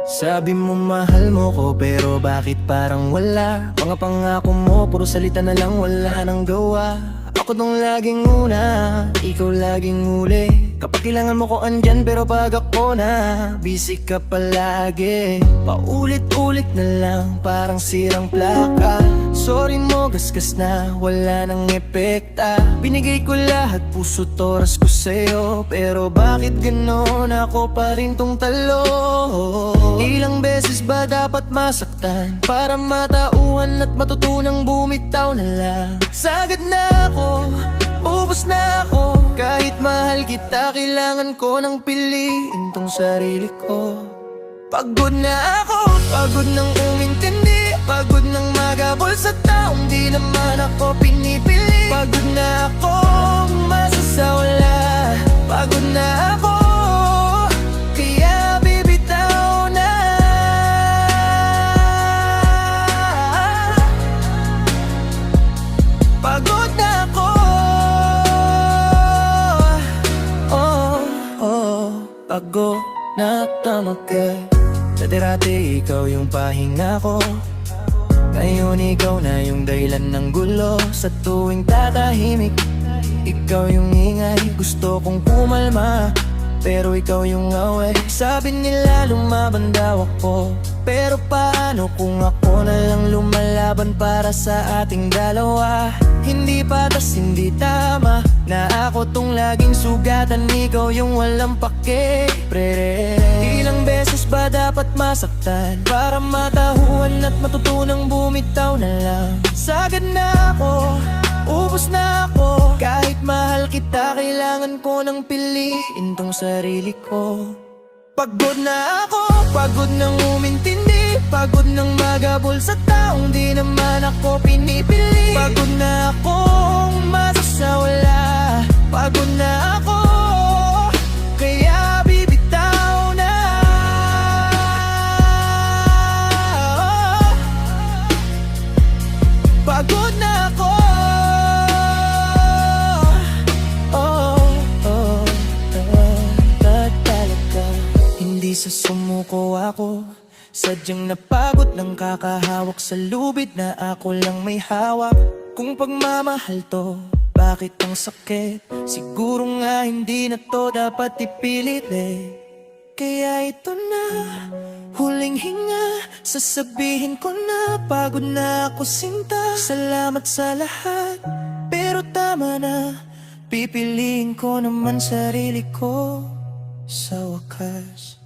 Sabi mo mahal mo ko pero bakit parang wala? Mga pangako mo puro salita na lang, wala nang gawa. Ako tong laging una, ikaw laging huli. Kapag kailangan mo ko andyan pero pag ako na busy ka palagi. Paulit-ulit na lang parang sirang plaka. Sorry mo gasgas na wala nang epekta. Binigay ko lahat puso't oras ko sa'yo, pero bakit ganon ako pa rin tong talo? Ilang beses ba dapat masaktan para matauhan at matutunang bumitaw na lang? Sagad na ako, ubos na ako. Kahit mahal kita, kailangan ko nang piliin tong sarili ko. Pagod na ako, pagod nang umintindi, pagod nang magabol sa taong di naman ako pinipili. Pagod na ako, masasawala. Pagod na ako, kaya bibitaw na. Pagod na ako. Pagod na talaga. Dati-rati ikaw yung pahinga ko, ngayon ikaw na yung dahilan ng gulo. Sa tuwing tatahimik, ikaw yung ingay. Gusto kong kumalma, pero ikaw yung away. Sabi nila lumaban daw ako, pero paano kung ako na lang lumalaban para sa ating dalawa? Hindi patas, hindi tama na ako tong laging sugatan, ikaw yung walang pake. Ilang beses ba dapat masaktan para matahuan at matutunang bumitaw na lang? Sagad na ako, ubos na ako. Kahit mahal kita, kailangan ko nang piliin tong sarili ko. Pagod na ako, pagod nang umintindi, pagod nang magabol sa taong di naman ako pinipili. Pagod na akong masasawala. Pagod na ako, kaya bibitaw na. Pagod na ako. Hindi sa sumuko ako, sadyang napagod ng kakahawak sa lubid na ako lang may hawak. Kung pagmamahal to, bakit ang sakit? Siguro nga hindi na to dapat ipilit Kaya ito na, huling hinga, sasabihin ko na pagod na ako sinta. Salamat sa lahat, pero tama na. Pipiliin ko naman sarili ko sa wakas.